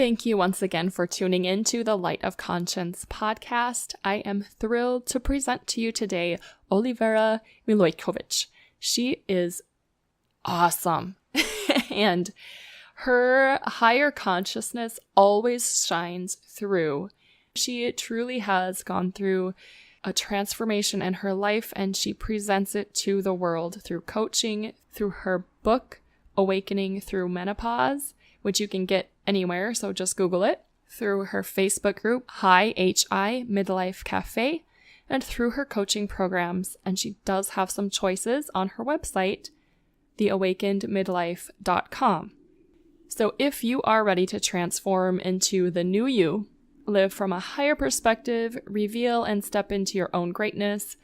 Thank you once again for tuning in to the Light of Conscience podcast. I am thrilled to present to you today Olivera Milojkovic. She is awesome, and her higher consciousness always shines through. She truly has gone through a transformation in her life, and she presents it to the world through coaching, through her book, Awakening Through Menopause, which you can get anywhere, so just Google it, through her Facebook group, Hi HI Midlife Cafe, and through her coaching programs. And she does have some choices on her website, theawakenedmidlife.com. So if you are ready to transform into the new you, live from a higher perspective, reveal and step into your own greatness,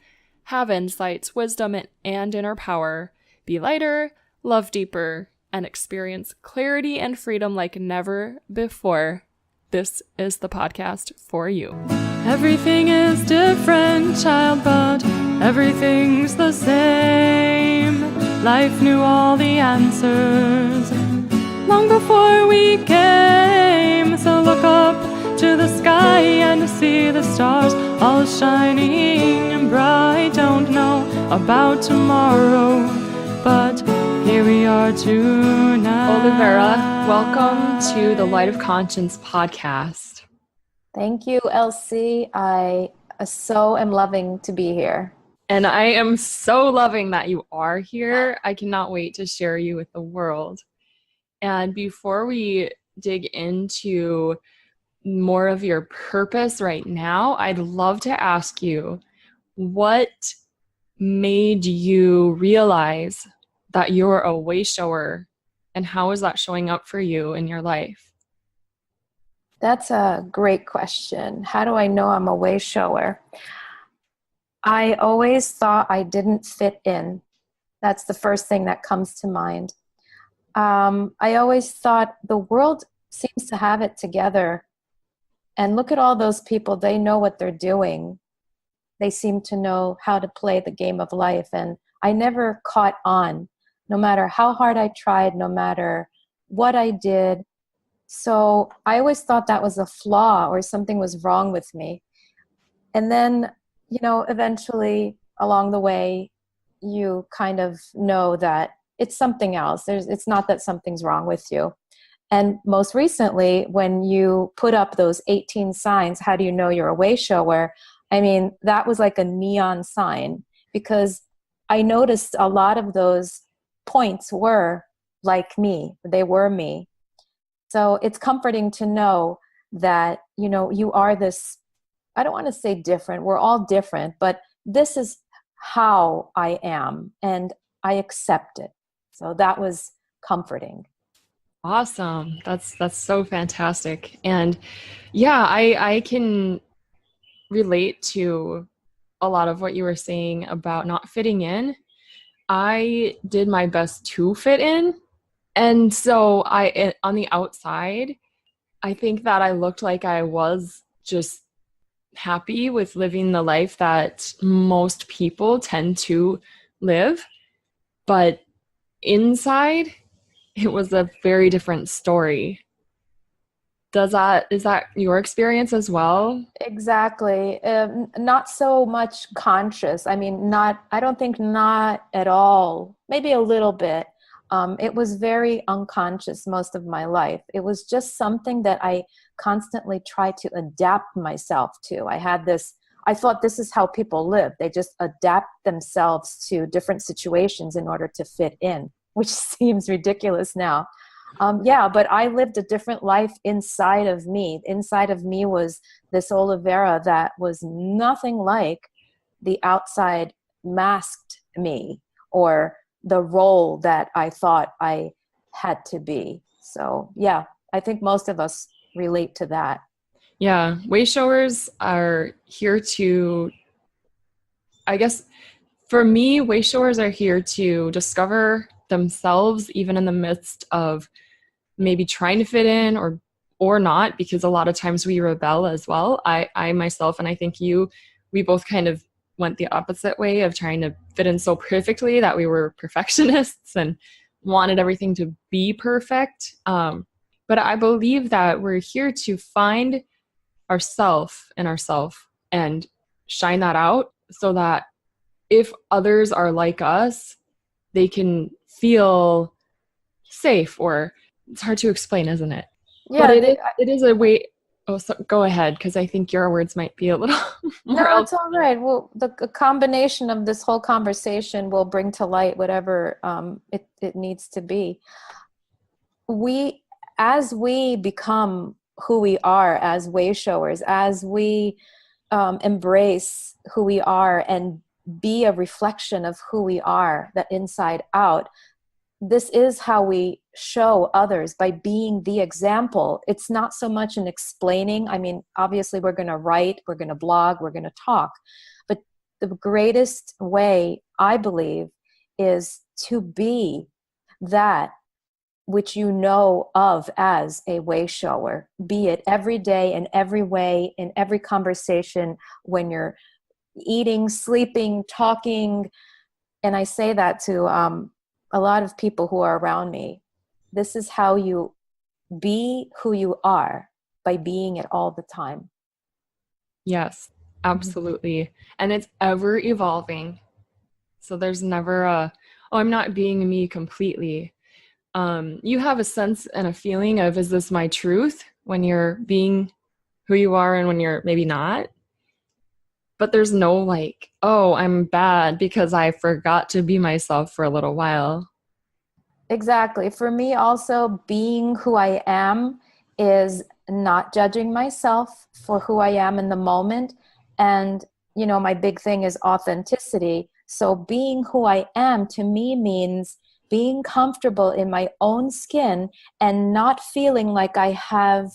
have insights, wisdom, and inner power, be lighter, love deeper, and experience clarity and freedom like never before, this is the podcast for you. Everything is different, child, but everything's the same. Life knew all the answers long before we came. So look up to the sky and see the stars all shining and bright. Don't know about tomorrow, but here we are tonight. Olivera, welcome to the Light of Conscience podcast. Thank you, Elsie. I so am loving to be here. And I am so loving that you are here. I cannot wait to share you with the world. And before we dig into more of your purpose right now, I'd love to ask you, what made you realize that you're a way shower, and how is that showing up for you in your life? That's a great question. How do I know I'm a way shower? I always thought I didn't fit in. That's the first thing that comes to mind. I always thought the world seems to have it together. And look at all those people. They know what they're doing. They seem to know how to play the game of life. And I never caught on, no matter how hard I tried, no matter what I did. So I always thought that was a flaw or something was wrong with me. And then, eventually along the way, you kind of know that it's something else. It's not that something's wrong with you. And most recently, when you put up those 18 signs, how do you know you're a way shower? I mean, that was like a neon sign, because I noticed a lot of those points were like me. They were me. So it's comforting to know that, you are this, I don't want to say different. We're all different, but this is how I am, and I accept it. So that was comforting. Awesome. That's so fantastic. And yeah, I can relate to a lot of what you were saying about not fitting in. I did my best to fit in. And so on the outside, I think that I looked like I was just happy with living the life that most people tend to live. But inside, it was a very different story. Is that your experience as well? Exactly. Not so much conscious. I mean, I don't think not at all, maybe a little bit. It was very unconscious most of my life. It was just something that I constantly tried to adapt myself to. I thought this is how people live. They just adapt themselves to different situations in order to fit in, which seems ridiculous now. But I lived a different life inside of me. Inside of me was this Olivera that was nothing like the outside masked me or the role that I thought I had to be. So yeah, I think most of us relate to that. Yeah, way showers are here to, I guess, for me, way showers are here to discover themselves, even in the midst of maybe trying to fit in or not, because a lot of times we rebel as well. I myself, and I think we both kind of went the opposite way of trying to fit in so perfectly that we were perfectionists and wanted everything to be perfect. But I believe that we're here to find ourself in ourself and shine that out so that if others are like us, they can feel safe, or it's hard to explain, isn't it? But Yeah, it is a way. Oh, so go ahead, because I think your words might be a little more no, it's eloquent. all right. Well, the combination of this whole conversation will bring to light whatever it needs to be. We, as we become who we are as way showers, as we embrace who we are and be a reflection of who we are, that inside out, this is how we show others, by being the example. It's not so much in explaining. I mean, obviously we're going to write, we're going to blog, we're going to talk, but the greatest way, I believe, is to be that which you know of as a way shower. Be it every day, in every way, in every conversation, when you're eating, sleeping, talking. And I say that to a lot of people who are around me. This is how you be who you are, by being it all the time. Yes, Mhm. absolutely. And it's ever evolving. So there's never a, oh, I'm not being me completely. You have a sense and a feeling of, is this my truth, when you're being who you are and when you're maybe not? But there's no like, oh, I'm bad because I forgot to be myself for a little while. Exactly. For me, also, being who I am is not judging myself for who I am in the moment. And, my big thing is authenticity. So being who I am to me means being comfortable in my own skin and not feeling like I have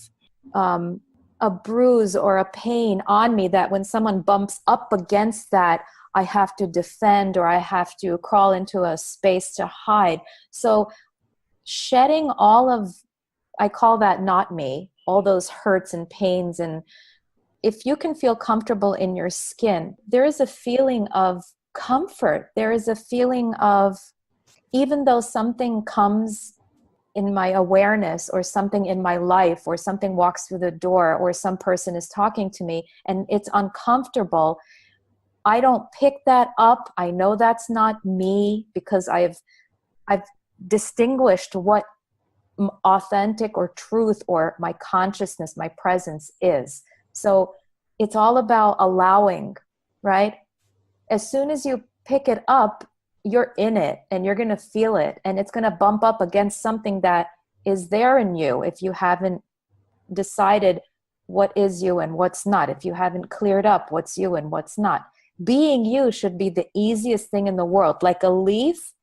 um, a bruise or a pain on me, that when someone bumps up against that, I have to defend, or I have to crawl into a space to hide. So shedding all of, I call that not me, all those hurts and pains. And if you can feel comfortable in your skin, there is a feeling of comfort. There is a feeling of, even though something comes in my awareness, or something in my life, or something walks through the door, or some person is talking to me and it's uncomfortable, I don't pick that up. I know that's not me, because I've distinguished what authentic or truth or my consciousness, my presence is. So it's all about allowing, right? As soon as you pick it up, you're in it and you're going to feel it, and it's going to bump up against something that is there in you if you haven't decided what is you and what's not, if you haven't cleared up what's you and what's not. Being you should be the easiest thing in the world, like a leaf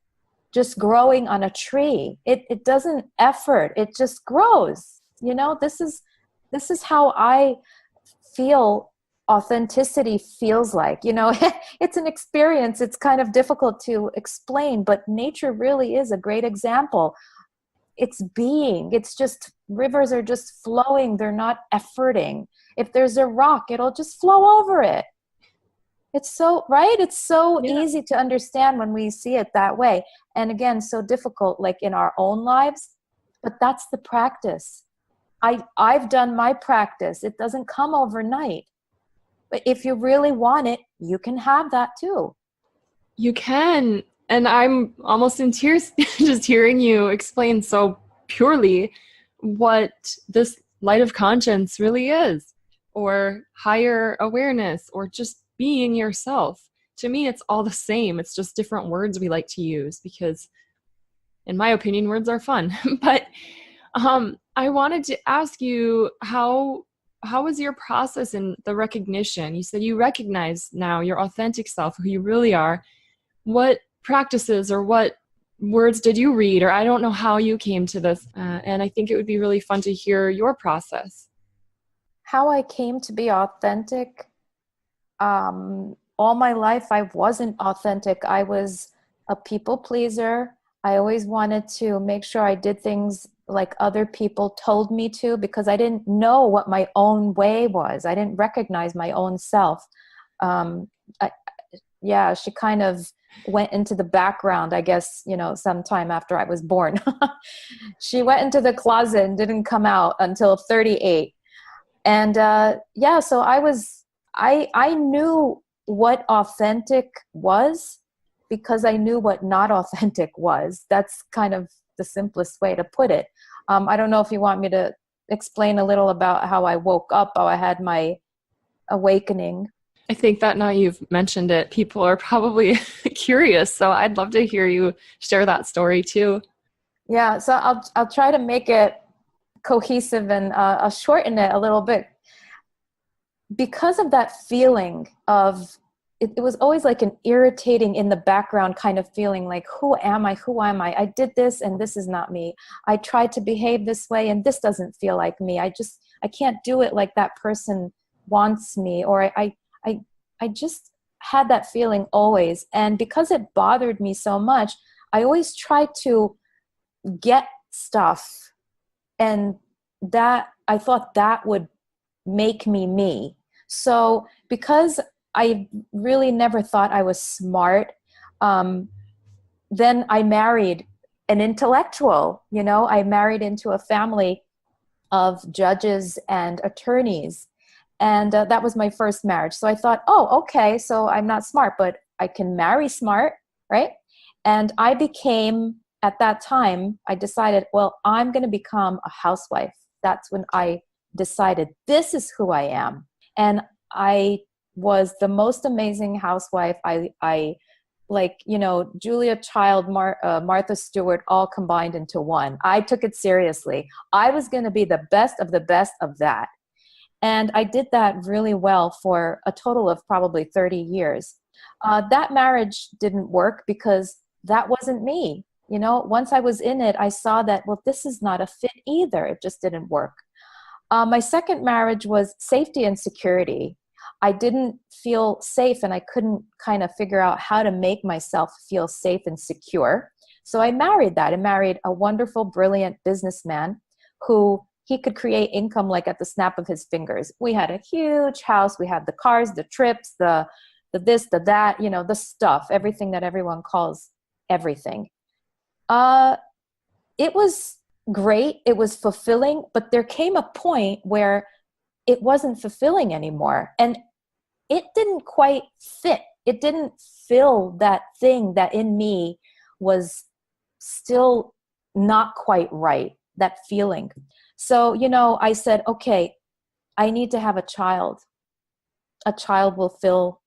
just growing on a tree. It doesn't effort, it just grows. This is how I feel authenticity feels like. It's an experience. It's kind of difficult to explain, but nature really is a great example. It's being, it's just, rivers are just flowing, they're not efforting. If there's a rock, it'll just flow over it. It's so right. It's so Yeah. easy to understand when we see it that way. And again, so difficult, like in our own lives. But that's the practice. I've done my practice. It doesn't come overnight. But if you really want it, you can have that too. You can. And I'm almost in tears just hearing you explain so purely what this light of conscience really is, or higher awareness, or just being yourself. To me, it's all the same. It's just different words we like to use because, in my opinion, words are fun. But I wanted to ask you, how was your process in the recognition? You said you recognize now your authentic self, who you really are. What practices or what words did you read? Or I don't know how you came to this. And I think it would be really fun to hear your process. How I came to be authentic. All my life, I wasn't authentic. I was a people pleaser. I always wanted to make sure I did things like other people told me to, because I didn't know what my own way was. I didn't recognize my own self. Um, I, yeah, she kind of went into the background, I guess, sometime after I was born. She went into the closet and didn't come out until 38. And so I knew what authentic was because I knew what not authentic was. That's kind of the simplest way to put it. I don't know if you want me to explain a little about how I woke up, how I had my awakening. I think that now you've mentioned it, people are probably curious. So I'd love to hear you share that story too. Yeah, so I'll try to make it cohesive and I'll shorten it a little bit. Because of that feeling of, it was always like an irritating in the background kind of feeling, like, who am I? Who am I? I did this and this is not me. I tried to behave this way and this doesn't feel like me. I can't do it like that person wants me. Or I just had that feeling always. And because it bothered me so much, I always tried to get stuff. And that, I thought that would make me me. So because I really never thought I was smart, then I married an intellectual. I married into a family of judges and attorneys. And that was my first marriage. So I thought, oh, okay, so I'm not smart, but I can marry smart, right? And I became, at that time, I decided, well, I'm going to become a housewife. That's when I decided this is who I am. And I was the most amazing housewife. I like, Julia Child, Martha Stewart, all combined into one. I took it seriously. I was going to be the best of that. And I did that really well for a total of probably 30 years. That marriage didn't work because that wasn't me. Once I was in it, I saw that, well, this is not a fit either. It just didn't work. My second marriage was safety and security. I didn't feel safe and I couldn't kind of figure out how to make myself feel safe and secure. So I married that. I married a wonderful, brilliant businessman who he could create income like at the snap of his fingers. We had a huge house. We had the cars, the trips, the this, the that, the stuff, everything that everyone calls everything. It was great. It was fulfilling, but there came a point where it wasn't fulfilling anymore. And it didn't quite fit. It didn't fill that thing that in me was still not quite right, that feeling. So, I said, okay, I need to have a child. A child will fill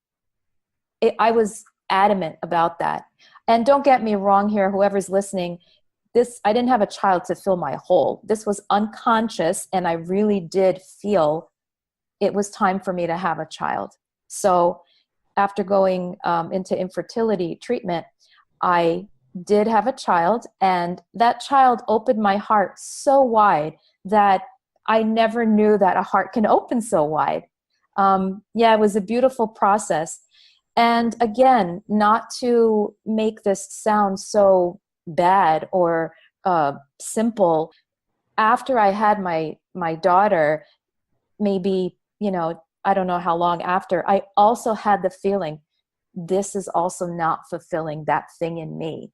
it. I was adamant about that. And don't get me wrong here, whoever's listening, I didn't have a child to fill my hole. This was unconscious, and I really did feel it was time for me to have a child. So after going into infertility treatment, I did have a child, and that child opened my heart so wide that I never knew that a heart can open so wide. It was a beautiful process. And again, not to make this sound so bad or simple, after I had my daughter, maybe, I don't know how long after, I also had the feeling this is also not fulfilling that thing in me.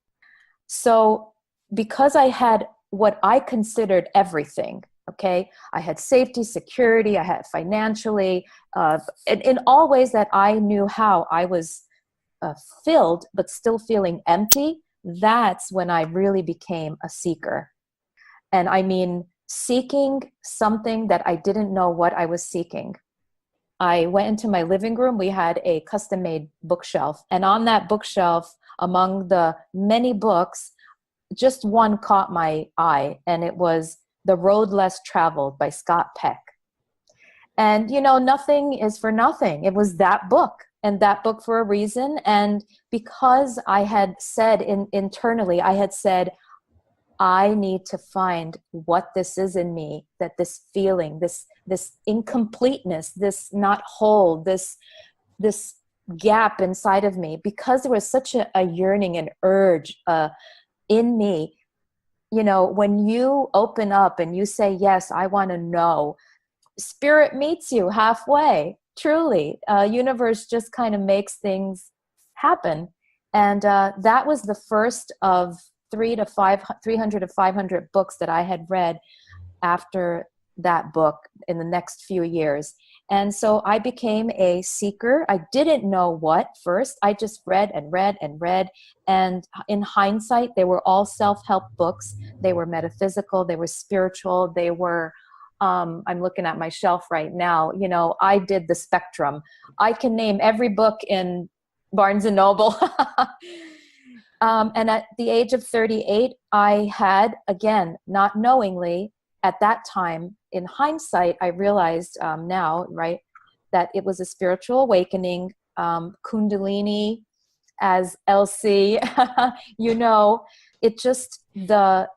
So because I had what I considered everything, okay, I had safety, security, I had financially, in all ways that I knew how I was filled, but still feeling empty. That's when I really became a seeker. And I mean, seeking something that I didn't know what I was seeking. I went into my living room. We had a custom-made bookshelf. And on that bookshelf, among the many books, just one caught my eye. And it was The Road Less Traveled by Scott Peck. And, nothing is for nothing. It was that book, and that book for a reason. And because I had said internally, I had said, I need to find what this is in me, that this feeling, this incompleteness, this not whole, this gap inside of me, because there was such a yearning and urge in me. When you open up and you say, yes, I want to know, spirit meets you halfway, truly. Universe just kind of makes things happen. And that was the first of 300 to 500 books that I had read after that book in the next few years. And so I became a seeker. I didn't know what first. I just read and read and read. And in hindsight, they were all self-help books. They were metaphysical. They were spiritual. They were, I'm looking at my shelf right now. You know, I did the spectrum. I can name every book in Barnes and Noble. And at the age of 38, I had, again, not knowingly, at that time, in hindsight, I realized now, right, that it was a spiritual awakening. Kundalini, as LC, you know, it just, the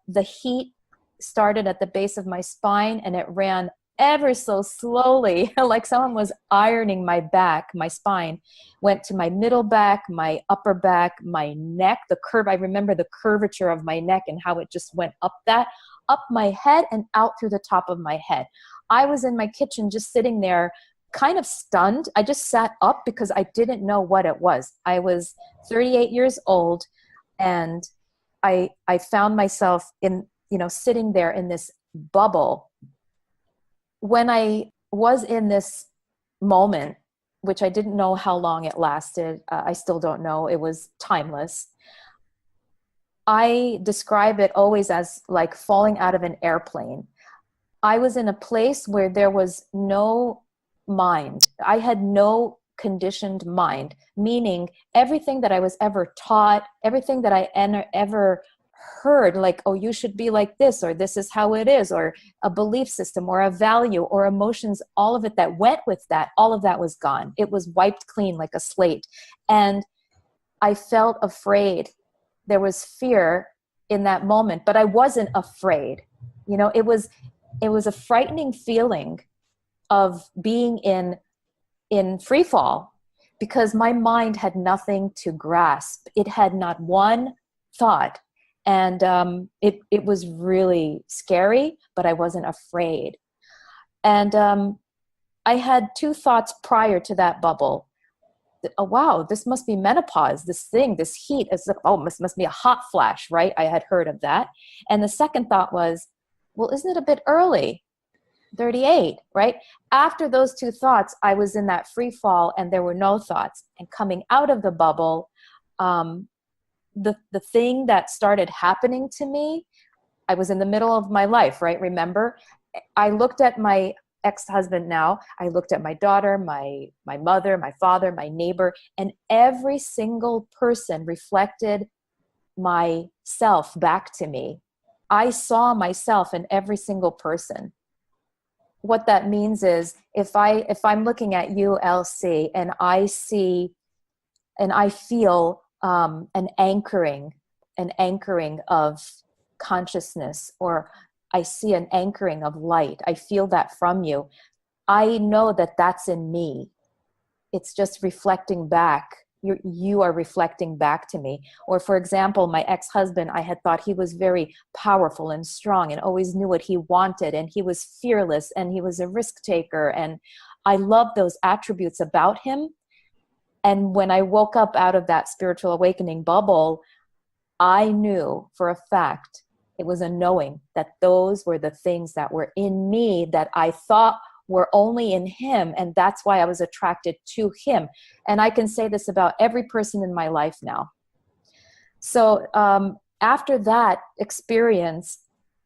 heat started at the base of my spine, and it ran ever so slowly, like someone was ironing my back. My spine went to my middle back, my upper back, my neck, the curve. I remember the curvature of my neck and how it just went up my head and out through the top of my head. I was in my kitchen just sitting there kind of stunned. I just sat up because I didn't know what it was. I was 38 years old, and I found myself in, you know, sitting there in this bubble. When I was in this moment, which I didn't know how long it lasted, I still don't know, it was timeless. I describe it always as like falling out of an airplane. I was in a place where there was no mind. I had no conditioned mind, meaning everything that I was ever taught, everything that I ever heard, like, oh, you should be like this, or this is how it is, or a belief system, or a value, or emotions, all of it that went with that, all of that was gone. It was wiped clean like a slate. And I felt afraid. There was fear in that moment, but I wasn't afraid. You know, it was a frightening feeling of being in free fall, because my mind had nothing to grasp. It had not one thought. And it was really scary, but I wasn't afraid. And I had two thoughts prior to that bubble. Oh, wow, this must be menopause. This thing, this heat, is, oh, must be a hot flash, right? I had heard of that. And the second thought was, well, isn't it a bit early? 38, right? After those two thoughts, I was in that free fall, and there were no thoughts. And coming out of the bubble, the thing that started happening to me, I was in the middle of my life, right? Remember, I looked at my ex-husband now, I looked at my daughter, my mother, my father, my neighbor, and every single person reflected myself back to me. I saw myself in every single person. What that means is, if I'm looking at you, LC, and I see and I feel an anchoring of consciousness, or I see an anchoring of light, I feel that from you, I know that that's in me. It's just reflecting back. You are reflecting back to me. Or for example, my ex-husband, I had thought he was very powerful and strong and always knew what he wanted, and he was fearless, and he was a risk taker, and I loved those attributes about him. And when I woke up out of that spiritual awakening bubble, I knew for a fact, it was a knowing, that those were the things that were in me that I thought were only in him. And that's why I was attracted to him. And I can say this about every person in my life now. So after that experience,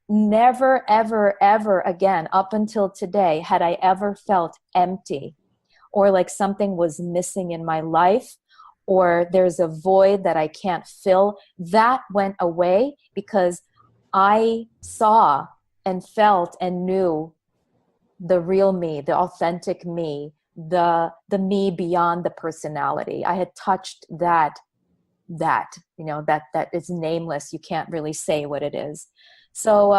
never, ever, ever again, up until today, had I ever felt empty, or like something was missing in my life, or there's a void that I can't fill. That went away because I saw and felt and knew the real me, the authentic me, the me beyond the personality. I had touched that is nameless. You can't really say what it is. So,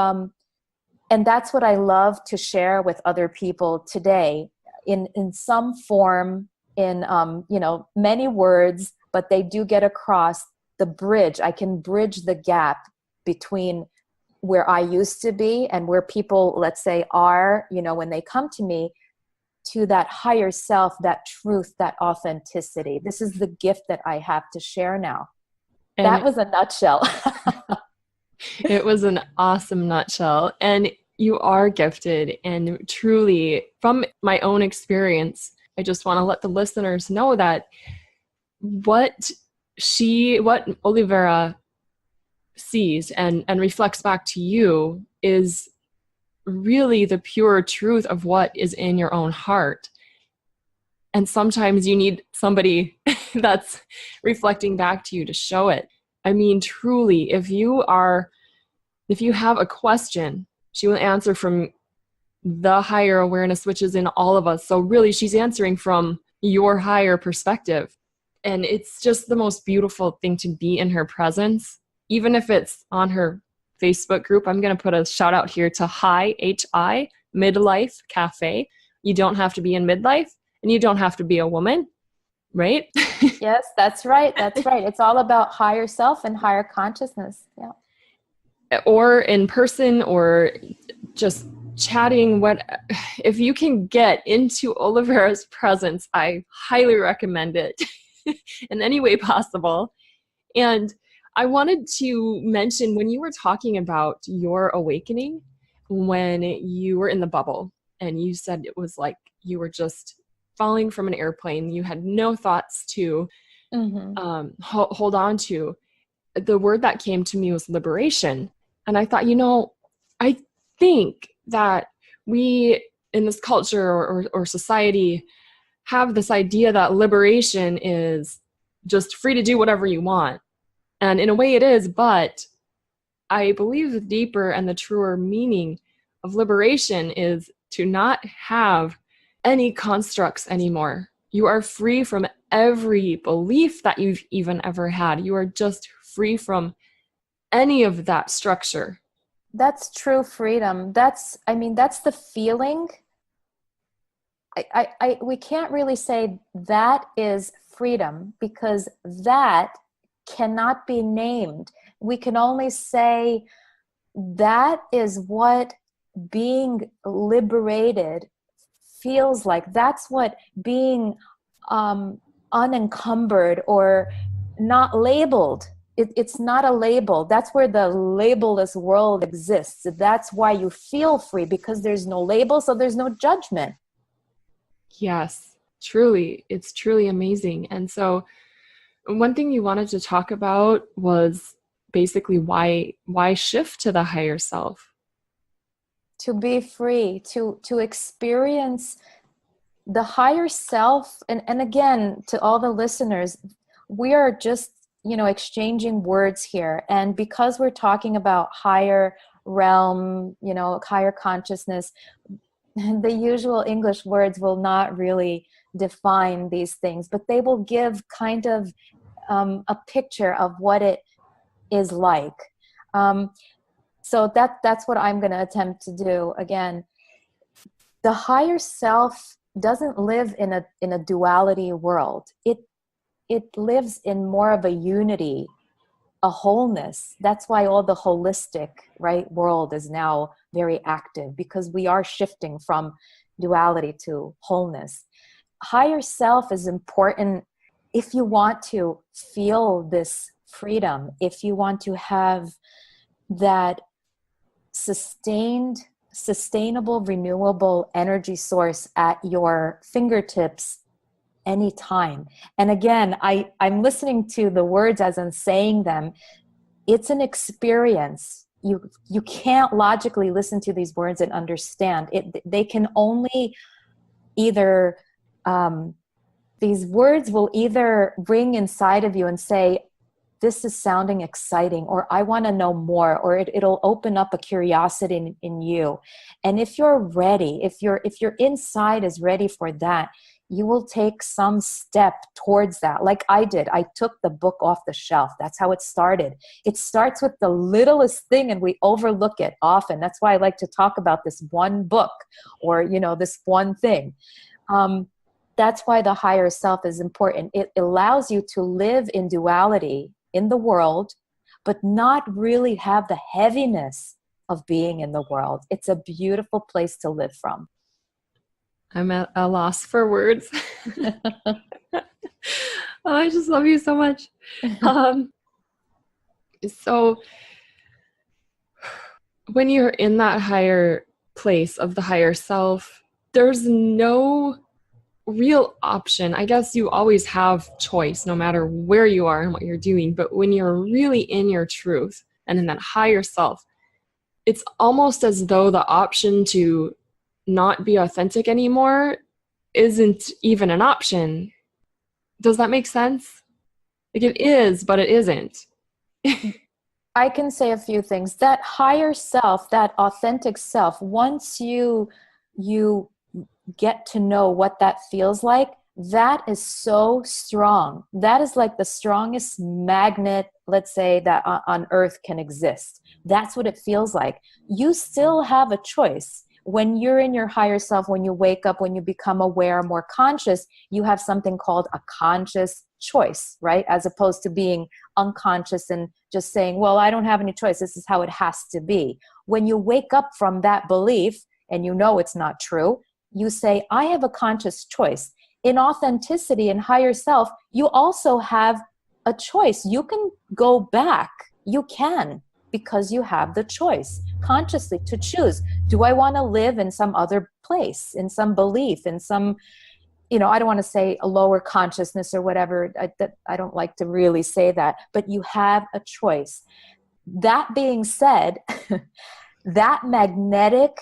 and that's what I love to share with other people today, in some form, in many words, but they do get across the bridge. I can bridge the gap between where I used to be and where people, let's say, are, when they come to me, to that higher self, that truth, that authenticity. This is the gift that I have to share now. And That was a nutshell. it was an awesome nutshell. And you are gifted. And truly, from my own experience, I just want to let the listeners know that what Olivera sees and reflects back to you is really the pure truth of what is in your own heart. And sometimes you need somebody that's reflecting back to you to show it. I mean, truly, if you have a question, she will answer from the higher awareness, which is in all of us. So really, she's answering from your higher perspective. And it's just the most beautiful thing to be in her presence, even if it's on her Facebook group. I'm going to put a shout out here to HI, Midlife Cafe. You don't have to be in midlife, and you don't have to be a woman, right? Yes, that's right. That's right. It's all about higher self and higher consciousness. Yeah. Or in person, or just chatting. If you can get into Olivera's presence, I highly recommend it in any way possible. And I wanted to mention, when you were talking about your awakening, when you were in the bubble, and you said it was like you were just falling from an airplane, you had no thoughts to hold on to. The word that came to me was liberation. And I thought, I think that we in this culture or society have this idea that liberation is just free to do whatever you want. And in a way it is, but I believe the deeper and the truer meaning of liberation is to not have any constructs anymore. You are free from every belief that you've even ever had. You are just free from any of that structure. That's true freedom. That's the feeling. We can't really say that is freedom, because that cannot be named. We can only say that is what being liberated feels like. That's what being unencumbered or not labeled. It's not a label. That's where the labelless world exists. That's why you feel free, because there's no label, so there's no judgment. Yes, truly. It's truly amazing. And so one thing you wanted to talk about was basically why shift to the higher self? To be free, to experience the higher self. And again, to all the listeners, we are just, exchanging words here. And because we're talking about higher realm, higher consciousness, the usual English words will not really define these things, but they will give kind of a picture of what it is like. So that's what I'm going to attempt to do. Again, the higher self doesn't live in a duality world. It lives in more of a unity, a wholeness. That's why all the holistic, right, world is now very active, because we are shifting from duality to wholeness. Higher self is important if you want to feel this freedom, if you want to have that sustainable, renewable energy source at your fingertips anytime. And again, I'm listening to the words as I'm saying them. It's an experience. You can't logically listen to these words and understand it. They can only either these words will either ring inside of you and say, this is sounding exciting, or I want to know more, or it'll open up a curiosity in you. And if you're ready, if your inside is ready for that, you will take some step towards that. Like I did. I took the book off the shelf. That's how it started. It starts with the littlest thing, and we overlook it often. That's why I like to talk about this one book, or, this one thing. That's why the higher self is important. It allows you to live in duality in the world, but not really have the heaviness of being in the world. It's a beautiful place to live from. I'm at a loss for words. Oh, I just love you so much. So when you're in that higher place of the higher self, there's no real option. I guess you always have choice no matter where you are and what you're doing. But when you're really in your truth and in that higher self, it's almost as though the option to not be authentic anymore isn't even an option. Does that make sense? Like, it is, but it isn't. I can say a few things. That higher self, that authentic self, once you get to know what that feels like, that is so strong. That is like the strongest magnet, let's say, that on earth can exist. That's what it feels like. You still have a choice. When you're in your higher self, when you wake up, when you become aware, more conscious, you have something called a conscious choice, right? As opposed to being unconscious and just saying, well, I don't have any choice. This is how it has to be. When you wake up from that belief and you know it's not true, you say, I have a conscious choice. In authenticity and higher self, you also have a choice. You can go back. You can, because you have the choice consciously to choose. Do I want to live in some other place, in some belief, in some, I don't want to say a lower consciousness or whatever. I don't like to really say that, but you have a choice. That being said, that magnetic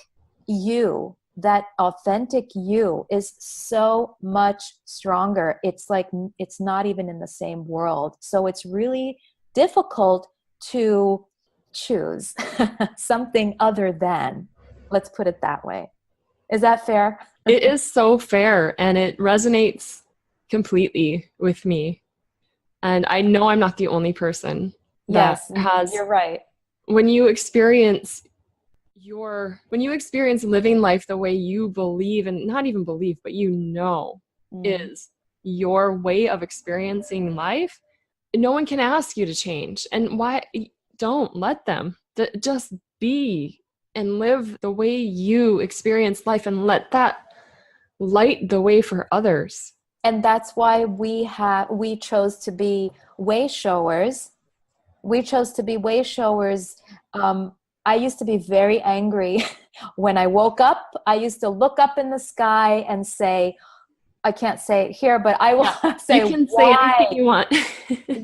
you, that authentic you is so much stronger. It's like, it's not even in the same world. So it's really difficult to choose something other than, let's put it that way. Is that fair? It is so fair, and it resonates completely with me. And I know I'm not the only person that has. You're right. When you experience living life the way you believe, and not even believe, but is your way of experiencing life, no one can ask you to change. And why don't let them just be and live the way you experience life, and let that light the way for others. And that's why we chose to be way showers. We chose to be way showers. I used to be very angry when I woke up. I used to look up in the sky and say, I can't say it here, but I will say, you can say anything you want.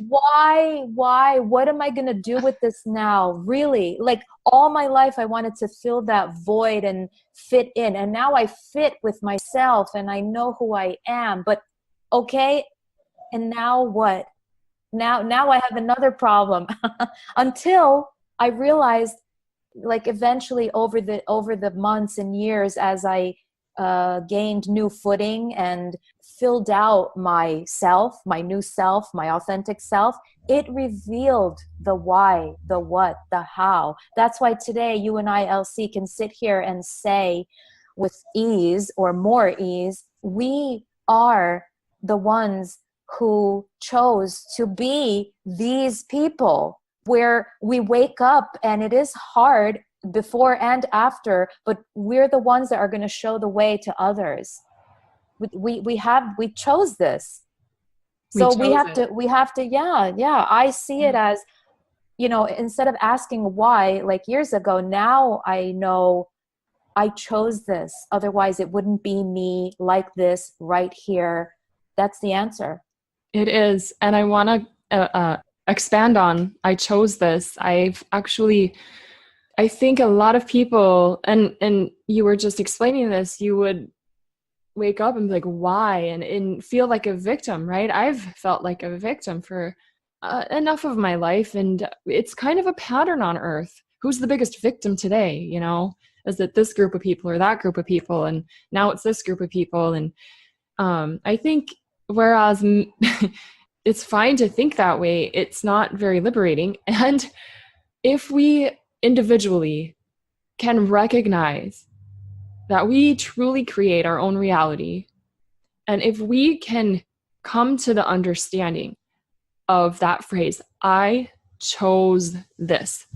Why? What am I going to do with this now? Really? Like, all my life, I wanted to fill that void and fit in. And now I fit with myself and I know who I am. But okay, and now what? Now I have another problem. Until I realized, like, eventually over the months and years, as I gained new footing and filled out myself, my new self, my authentic self, it revealed the why, the what, the how. That's why today you and I, LC, can sit here and say with ease, or more ease, we are the ones who chose to be these people, where we wake up and it is hard before and after, but we're the ones that are going to show the way to others. We chose this. So we have to, I see it as, instead of asking why, like years ago, now I know I chose this. Otherwise it wouldn't be me like this right here. That's the answer. It is. And I want to expand on, I chose this. I think a lot of people, and you were just explaining this, you would wake up and be like, why? And feel like a victim, right? I've felt like a victim for enough of my life. And it's kind of a pattern on earth. Who's the biggest victim today? Is it this group of people or that group of people? And now it's this group of people. And I think, whereas it's fine to think that way, it's not very liberating. And if we individually can recognize that we truly create our own reality, and if we can come to the understanding of that phrase, I chose this.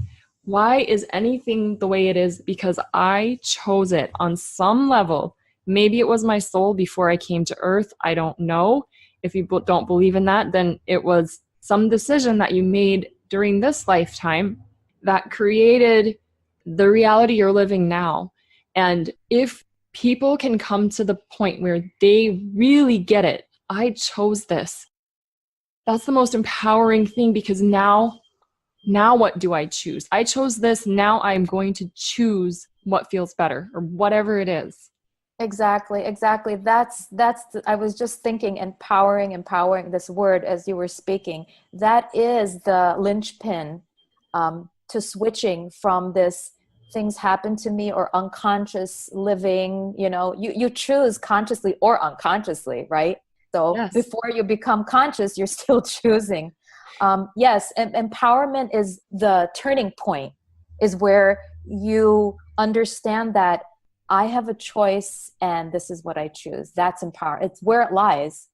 Why is anything the way it is? Because I chose it on some level. Maybe it was my soul before I came to earth. I don't know. If you don't believe in that, then it was some decision that you made during this lifetime that created the reality you're living now. And if people can come to the point where they really get it, I chose this. That's the most empowering thing, because now what do I choose? I chose this. Now I'm going to choose what feels better, or whatever it is. Exactly. I was just thinking empowering, this word as you were speaking. That is the linchpin to switching from this things happen to me or unconscious living. You choose consciously or unconsciously, right? So Yes. before you become conscious, you're still choosing. Yes, empowerment is the turning point, is where you understand that I have a choice and this is what I choose. That's empower. It's where it lies.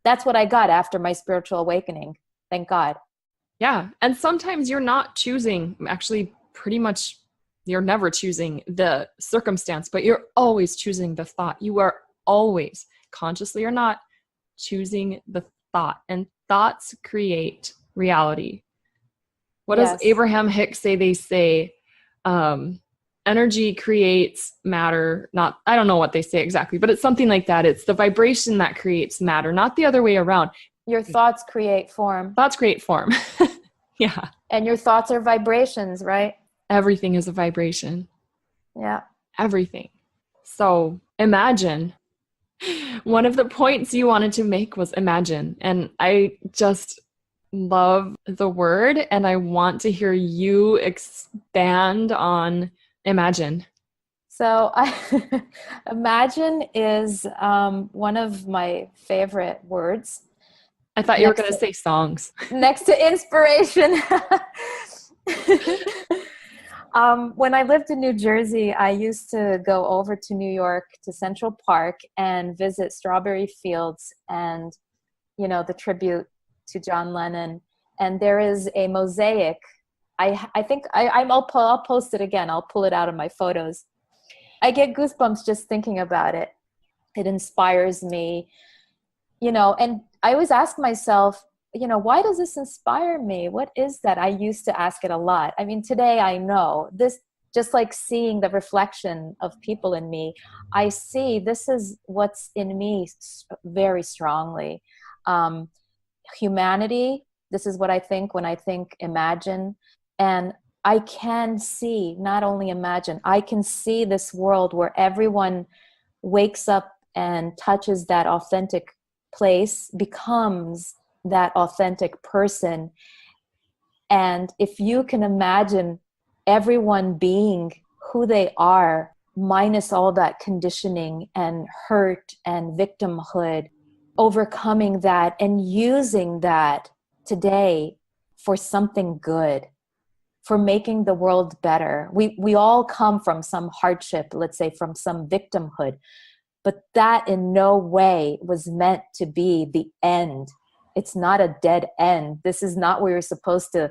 That's what I got after my spiritual awakening. Thank God. Yeah. And sometimes you're not choosing, actually, pretty much you're never choosing the circumstance, but you're always choosing the thought. You are always, consciously or not, choosing the thought. And thoughts create reality. What does Abraham Hicks say? They say, energy creates matter. Not, I don't know what they say exactly, but it's something like that. It's the vibration that creates matter, not the other way around. Your thoughts create form. Thoughts create form. Yeah. And your thoughts are vibrations, right? Everything is a vibration. Yeah. Everything. So imagine. One of the points you wanted to make was imagine. And I just love the word, and I want to hear you expand on imagine. So imagine is one of my favorite words. I thought you were going to say songs. Next to inspiration. When I lived in New Jersey, I used to go over to New York to Central Park and visit strawberry fields and, the tribute to John Lennon. And there is a mosaic. I think I'll post it again. I'll pull it out of my photos. I get goosebumps just thinking about it. It inspires me, and I always ask myself, why does this inspire me? What is that? I used to ask it a lot. I mean, today I know this, just like seeing the reflection of people in me, I see this is what's in me very strongly. Humanity, this is what I think when I think imagine. And I can see, not only imagine, I can see this world where everyone wakes up and touches that authentic place, becomes that authentic person. And if you can imagine everyone being who they are, minus all that conditioning and hurt and victimhood, overcoming that and using that today for something good, for making the world better. We all come from some hardship, let's say from some victimhood, but that in no way was meant to be the end. It's not a dead end. This is not where you're supposed to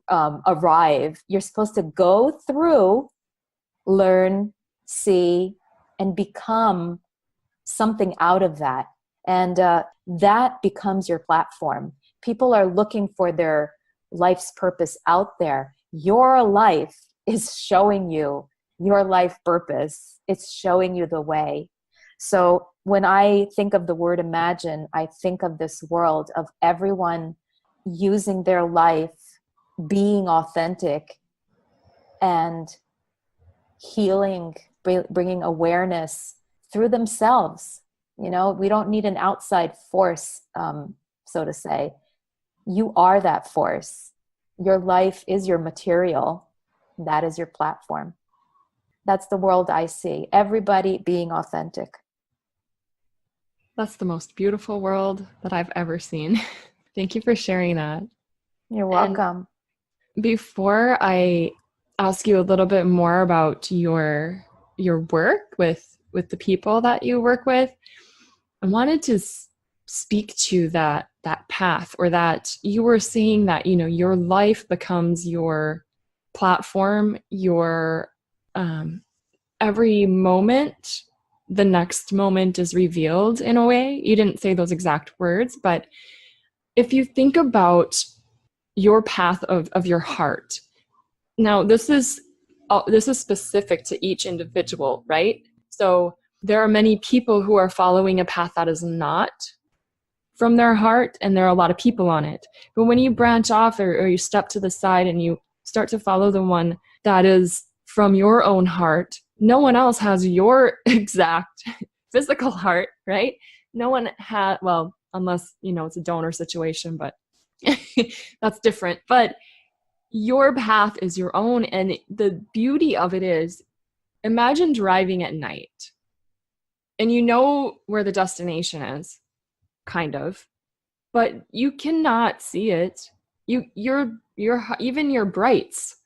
arrive. You're supposed to go through, learn, see, and become something out of that. And that becomes your platform. People are looking for their life's purpose out there. Your life is showing you your life purpose. It's showing you the way. So when I think of the word imagine, I think of this world of everyone using their life, being authentic and healing, bringing awareness through themselves. We don't need an outside force, so to say. You are that force. Your life is your material. That is your platform. That's the world I see. Everybody being authentic. That's the most beautiful world that I've ever seen. Thank you for sharing that. You're welcome. And before I ask you a little bit more about your work with the people that you work with, I wanted to speak to that path, or that you were seeing that, your life becomes your platform, your every moment, the next moment is revealed in a way. You didn't say those exact words, but if you think about your path of your heart. Now, this is specific to each individual, right? So there are many people who are following a path that is not from their heart, and there are a lot of people on it. But when you branch off or you step to the side and you start to follow the one that is from your own heart, no one else has your exact physical heart, right? No one had, well, unless, it's a donor situation, but that's different. But your path is your own. And the beauty of it is, imagine driving at night and you know where the destination is, kind of, but you cannot see it. Your even your brights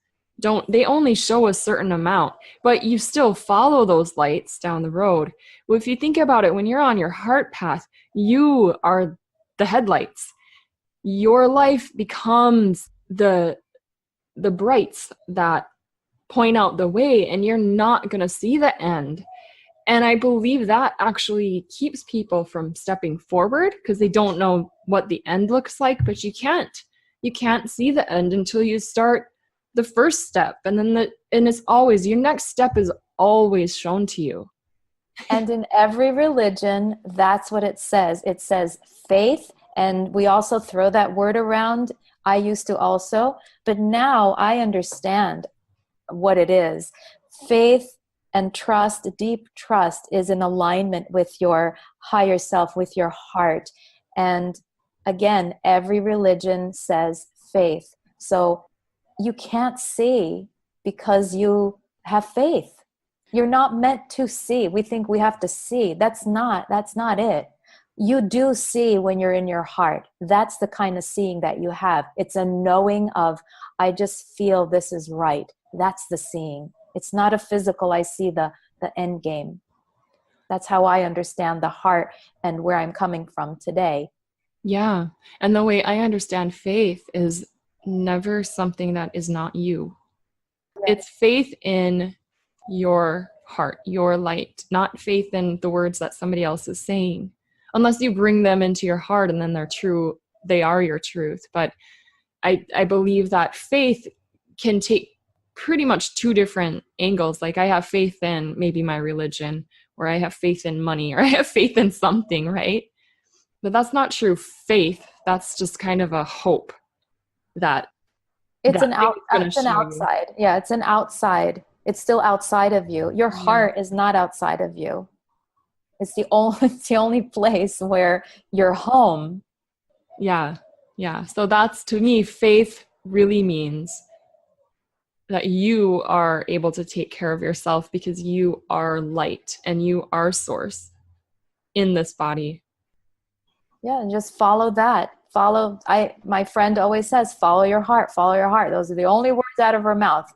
they only show a certain amount, but you still follow those lights down the road. Well, if you think about it, when you're on your heart path, you are the headlights. Your life becomes the brights that point out the way, and you're not going to see the end. And I believe that actually keeps people from stepping forward because they don't know what the end looks like, but you can't see the end until you start the first step. And then it's always, your next step is always shown to you. And in every religion, that's what it says. It says faith. And we also throw that word around. I used to also, but now I understand what it is. Faith and trust, deep trust, is in alignment with your higher self, with your heart. And again, every religion says faith. So you can't see because you have faith. You're not meant to see. We think we have to see. That's not it. You do see when you're in your heart. That's the kind of seeing that you have. It's a knowing of, I just feel this is right. That's the seeing. It's not a physical, I see the end game. That's how I understand the heart and where I'm coming from today. Yeah. And the way I understand faith is never something that is not you. Yeah. It's faith in your heart, your light, not faith in the words that somebody else is saying. Unless you bring them into your heart and then they're true, they are your truth. But I believe that faith can take pretty much two different angles. Like I have faith in maybe my religion, or I have faith in money, or I have faith in something, right? But that's not true faith. That's just kind of a hope that it's an outside. Yeah, it's an outside. It's still outside of you. Your heart is not outside of you. It's the only place where you're home. Yeah. Yeah. So that's, to me, faith really means that you are able to take care of yourself because you are light and you are source in this body. Yeah, and just follow that. My friend always says, follow your heart, follow your heart. Those are the only words out of her mouth.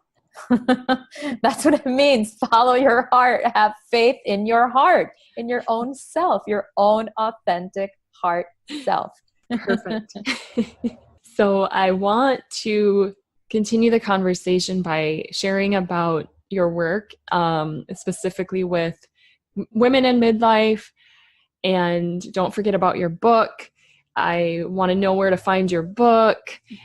That's what it means. Follow your heart. Have faith in your heart, in your own self, your own authentic heart self. Perfect. So I want to continue the conversation by sharing about your work, specifically with women in midlife. And don't forget about your book. I want to know where to find your book.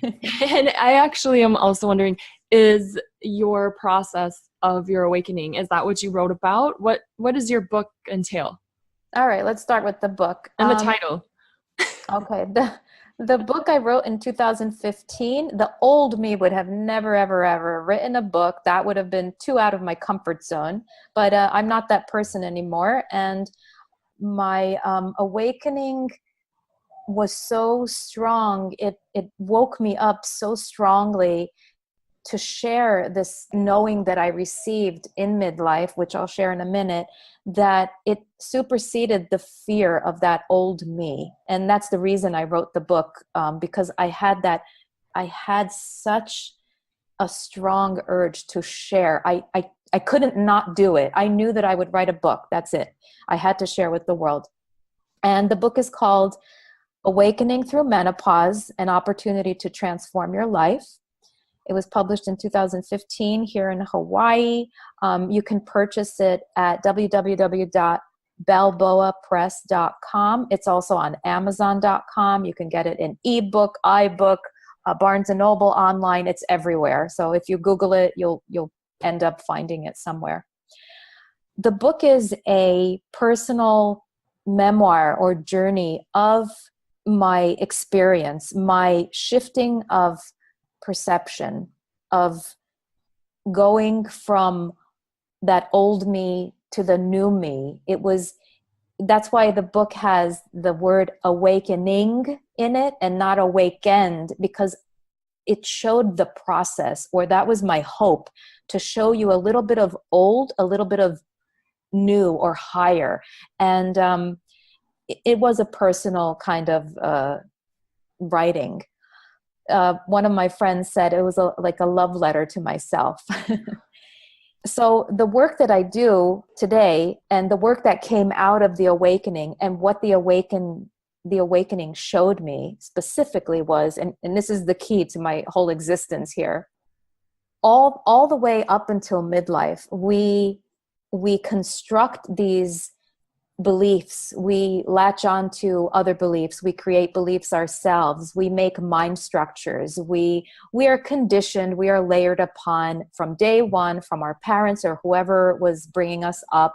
And I actually am also wondering, is your process of your awakening, is that what you wrote about? What does your book entail? All right, let's start with the book. And the title. Okay. The book I wrote in 2015, the old me would have never, ever, ever written a book. That would have been too out of my comfort zone. But I'm not that person anymore. And my awakening was so strong. It woke me up so strongly to share this knowing that I received in midlife, which I'll share in a minute, that it superseded the fear of that old me. And that's the reason I wrote the book, because I had such a strong urge to share. I couldn't not do it. I knew that I would write a book. That's it. I had to share with the world. And the book is called Awakening Through Menopause, An Opportunity to Transform Your Life. It was published in 2015 here in Hawaii. You can purchase it at www.balboapress.com. It's also on Amazon.com. You can get it in ebook, iBook, Barnes and Noble, online, it's everywhere. So if you Google it, you'll end up finding it somewhere. The book is a personal memoir or journey of my experience, my shifting of perception, of going from that old me to the new me. That's why the book has the word awakening in it and not awakened, because it showed the process, or that was my hope, to show you a little bit of old, a little bit of new or higher. And it was a personal kind of writing. One of my friends said it was like a love letter to myself. So the work that I do today, and the work that came out of the awakening, and what the awakening showed me specifically was, and this is the key to my whole existence here, all the way up until midlife, we construct these beliefs, we latch on to other beliefs, we create beliefs ourselves, we make mind structures, we are conditioned, we are layered upon from day one, from our parents or whoever was bringing us up,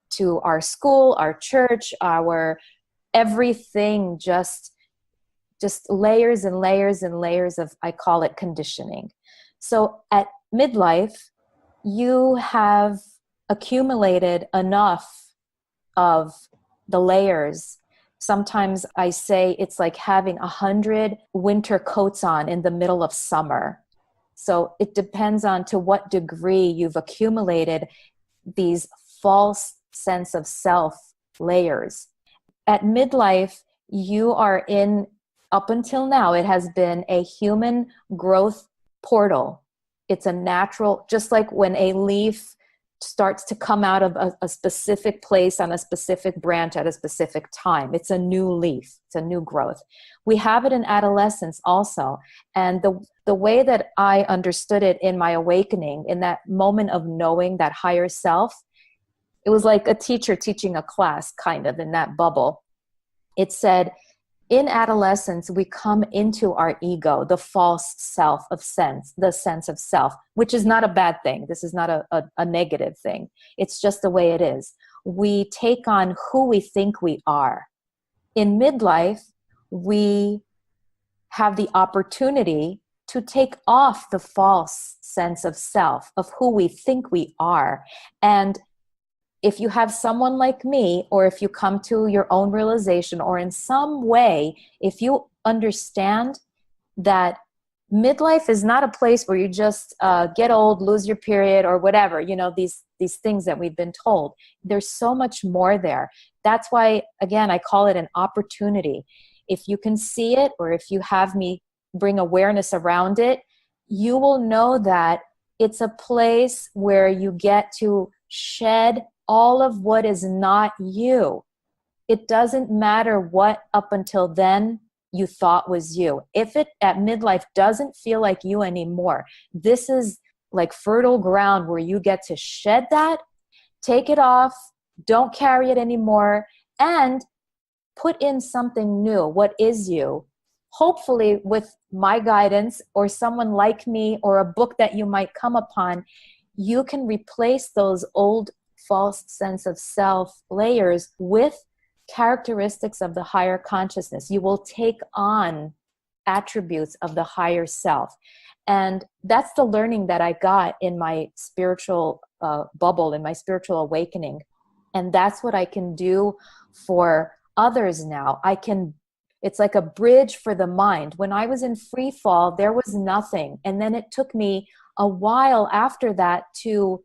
to our school, our church, our everything, just layers and layers and layers of, I call it conditioning. So at midlife, you have accumulated enough of the layers. Sometimes I say it's like having 100 winter coats on in the middle of summer. So it depends on to what degree you've accumulated these false sense of self layers. At midlife, you are in, up until now, it has been a human growth portal. It's a natural, just like when a leaf starts to come out of a specific place on a specific branch at a specific time. It's a new leaf. It's a new growth. We have it in adolescence also. And the way that I understood it in my awakening, in that moment of knowing that higher self, it was like a teacher teaching a class, kind of, in that bubble. It said, in adolescence, we come into our ego, the false self of sense, the sense of self, which is not a bad thing. This is not a negative thing. It's just the way it is. We take on who we think we are. In midlife, we have the opportunity to take off the false sense of self, of who we think we are. And if you have someone like me, or if you come to your own realization, or in some way, if you understand that midlife is not a place where you just get old, lose your period, or whatever, these things that we've been told. There's so much more there. That's why, again, I call it an opportunity. If you can see it, or if you have me bring awareness around it, you will know that it's a place where you get to shed all of what is not you. It doesn't matter what up until then you thought was you. If it at midlife doesn't feel like you anymore, this is like fertile ground where you get to shed that, take it off, don't carry it anymore, and put in something new. What is you? Hopefully with my guidance, or someone like me, or a book that you might come upon, you can replace those old false sense of self layers with characteristics of the higher consciousness. You will take on attributes of the higher self. And that's the learning that I got in my spiritual bubble, in my spiritual awakening. And that's what I can do for others now. It's like a bridge for the mind. When I was in free fall, there was nothing. And then it took me a while after that to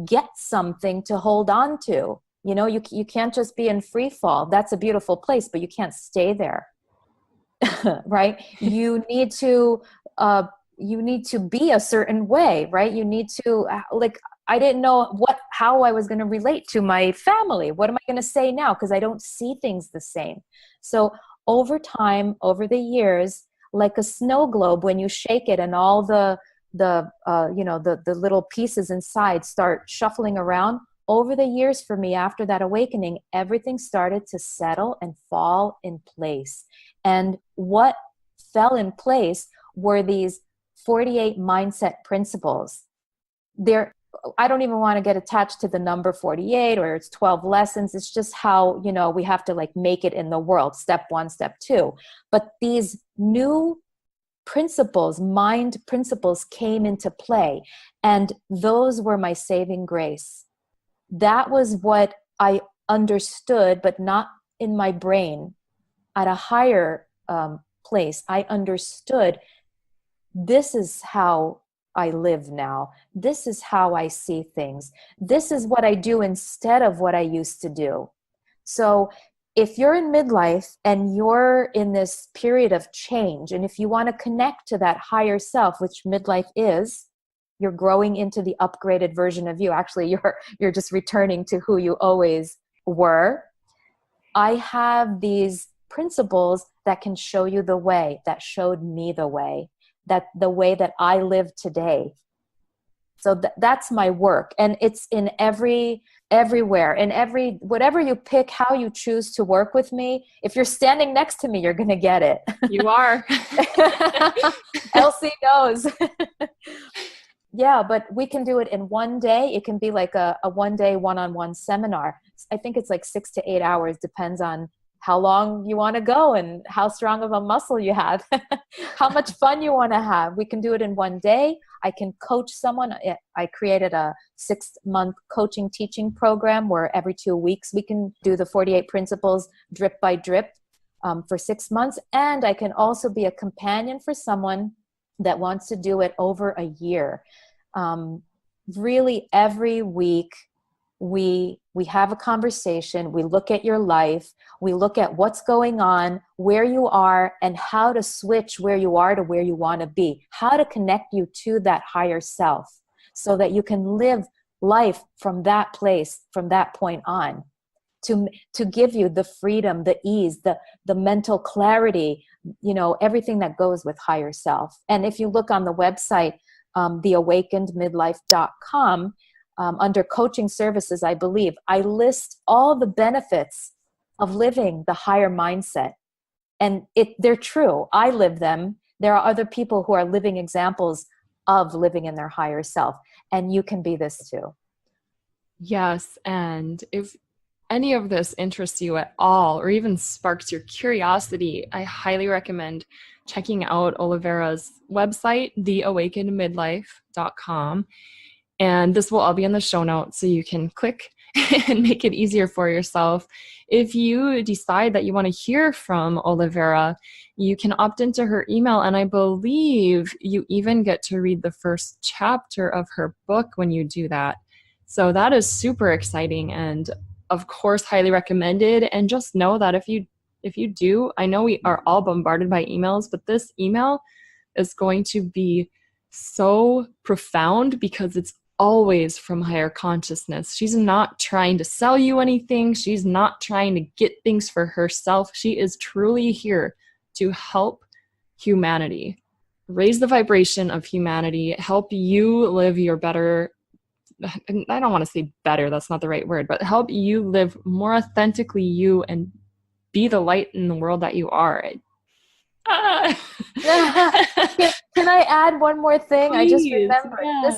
get something to hold on to. You can't just be in free fall. That's a beautiful place, but you can't stay there. Right? You need to be a certain way, right? You need to, I didn't know how I was going to relate to my family. What am I going to say now? Because I don't see things the same. So over time, over the years, like a snow globe, when you shake it and all the little pieces inside start shuffling around, over the years for me, after that awakening, everything started to settle and fall in place. And what fell in place were these 48 mindset principles. I don't even want to get attached to the number 48 or it's 12 lessons. It's just how, we have to like make it in the world. Step 1, step 2. But these new principles, mind principles, came into play. And those were my saving grace. That was what I understood, but not in my brain. At a higher place, I understood this is how I live now. This is how I see things. This is what I do instead of what I used to do. So if you're in midlife and you're in this period of change, and if you want to connect to that higher self, which midlife is, you're growing into the upgraded version of you. Actually, you're just returning to who you always were. I have these principles that can show you the way, that showed me the way that I live today. So that's my work. And it's in everywhere, in whatever you pick, how you choose to work with me. If you're standing next to me, you're going to get it. You are. Elsie knows. Yeah, but we can do it in one day. It can be like a one-day one-on-one seminar. I think it's like 6 to 8 hours, depends on how long you want to go and how strong of a muscle you have, how much fun you want to have. We can do it in one day. I can coach someone. I created a 6-month coaching teaching program where every 2 weeks we can do the 48 principles drip by drip for 6 months. And I can also be a companion for someone that wants to do it over a year. Really every week we have a conversation, we look at your life, we look at what's going on, where you are, and how to switch where you are to where you want to be, how to connect you to that higher self so that you can live life from that place, from that point on, to give you the freedom, the ease, the mental clarity, everything that goes with higher self. And if you look on the website, theawakenedmidlife.com, under coaching services, I believe, I list all the benefits of living the higher mindset. And they're true. I live them. There are other people who are living examples of living in their higher self. And you can be this too. Yes. And if any of this interests you at all, or even sparks your curiosity, I highly recommend checking out Olivera's website, theawakenedmidlife.com. And this will all be in the show notes, so you can click and make it easier for yourself. If you decide that you want to hear from Olivera, you can opt into her email, and I believe you even get to read the first chapter of her book when you do that. So that is super exciting and, of course, highly recommended. And just know that if you do, I know we are all bombarded by emails, but this email is going to be so profound because it's always from higher consciousness. She's not trying to sell you anything. She's not trying to get things for herself. She is truly here to help humanity, raise the vibration of humanity, help you live your better, I don't want to say better, that's not the right word, but help you live more authentically you and be the light in the world that you are. Can I add one more thing? Please, I just remembered. yeah.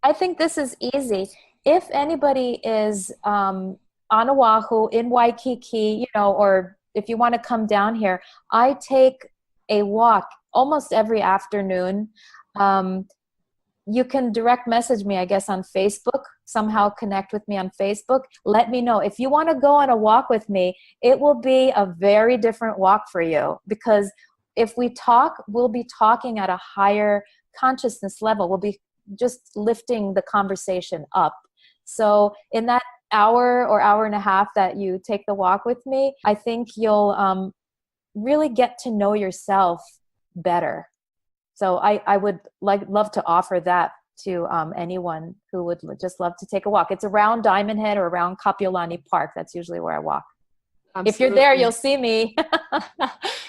I think this is easy. If anybody is on Oahu, in Waikiki, or if you want to come down here, I take a walk almost every afternoon. You can direct message me, I guess, on Facebook. Somehow connect with me on Facebook. Let me know. If you want to go on a walk with me, it will be a very different walk for you, because if we talk, we'll be talking at a higher consciousness level. We'll be just lifting the conversation up. So in that hour or hour and a half that you take the walk with me, I think you'll really get to know yourself better. So I would love to offer that to anyone who would just love to take a walk. It's around Diamond Head or around Kapiolani Park. That's usually where I walk. Absolutely. If you're there, you'll see me.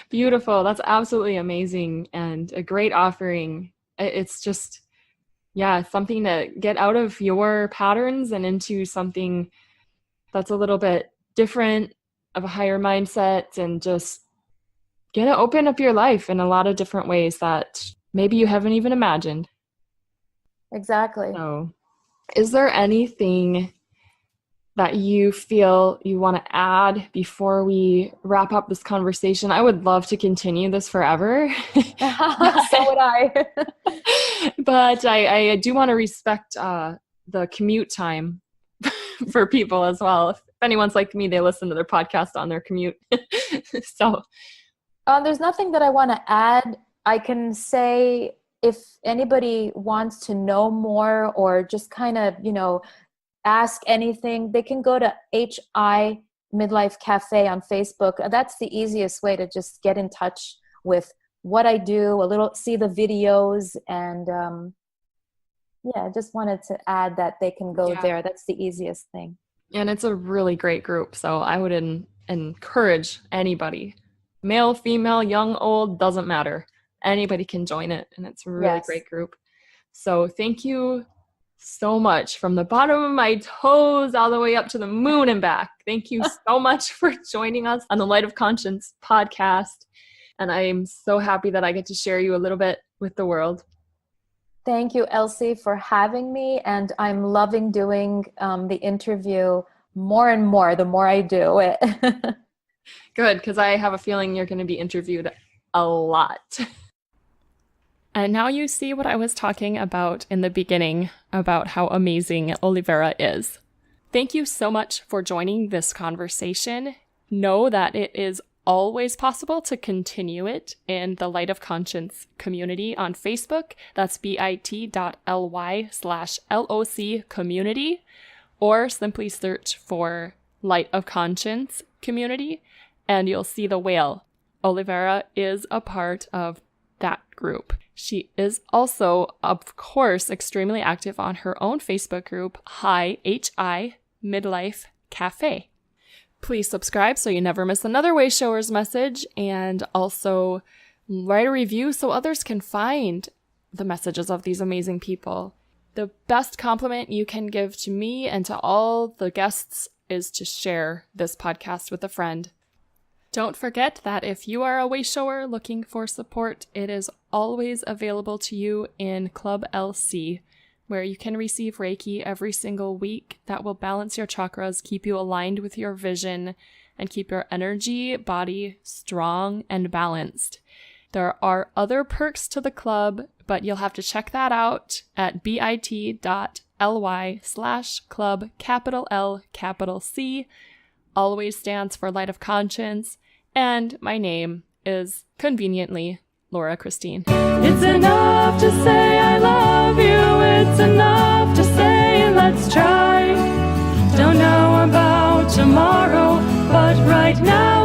Beautiful. That's absolutely amazing and a great offering. It's just, something to get out of your patterns and into something that's a little bit different, of a higher mindset, and just going to open up your life in a lot of different ways that maybe you haven't even imagined. Exactly. So, is there anything that you feel you want to add before we wrap up this conversation? I would love to continue this forever. So would I. But I do want to respect the commute time for people as well. If anyone's like me, they listen to their podcast on their commute. So there's nothing that I want to add. I can say if anybody wants to know more or just kind of, ask anything, they can go to HI Midlife Cafe on Facebook. That's the easiest way to just get in touch with what I do, see the videos, and I just wanted to add that they can go there. That's the easiest thing. And it's a really great group. So I would encourage anybody, male, female, young, old, doesn't matter. Anybody can join it. And it's a really great group. So thank you so much from the bottom of my toes all the way up to the moon and back. Thank you so much for joining us on the Light of Conscience podcast. And I am so happy that I get to share you a little bit with the world. Thank you, Elsie, for having me. And I'm loving doing the interview more and more the more I do it. Good, because I have a feeling you're going to be interviewed a lot. And now you see what I was talking about in the beginning about how amazing Olivera is. Thank you so much for joining this conversation. Know that it is always possible to continue it in the Light of Conscience community on Facebook. That's bit.ly/LOC community, or simply search for Light of Conscience community and you'll see the whale. Olivera is a part of that group. She is also, of course, extremely active on her own Facebook group, HI Midlife Cafe. Please subscribe so you never miss another Wayshower's message, and also write a review so others can find the messages of these amazing people. The best compliment you can give to me and to all the guests is to share this podcast with a friend. Don't forget that if you are a Wayshower looking for support, it is always available to you in Club LC, where you can receive Reiki every single week that will balance your chakras, keep you aligned with your vision, and keep your energy, body strong and balanced. There are other perks to the club, but you'll have to check that out at bit.ly/club, L C. Always stands for Light of Conscience, and my name is conveniently Laura Christine. It's enough to say I love you, it's enough to say let's try. Don't know about tomorrow, but right now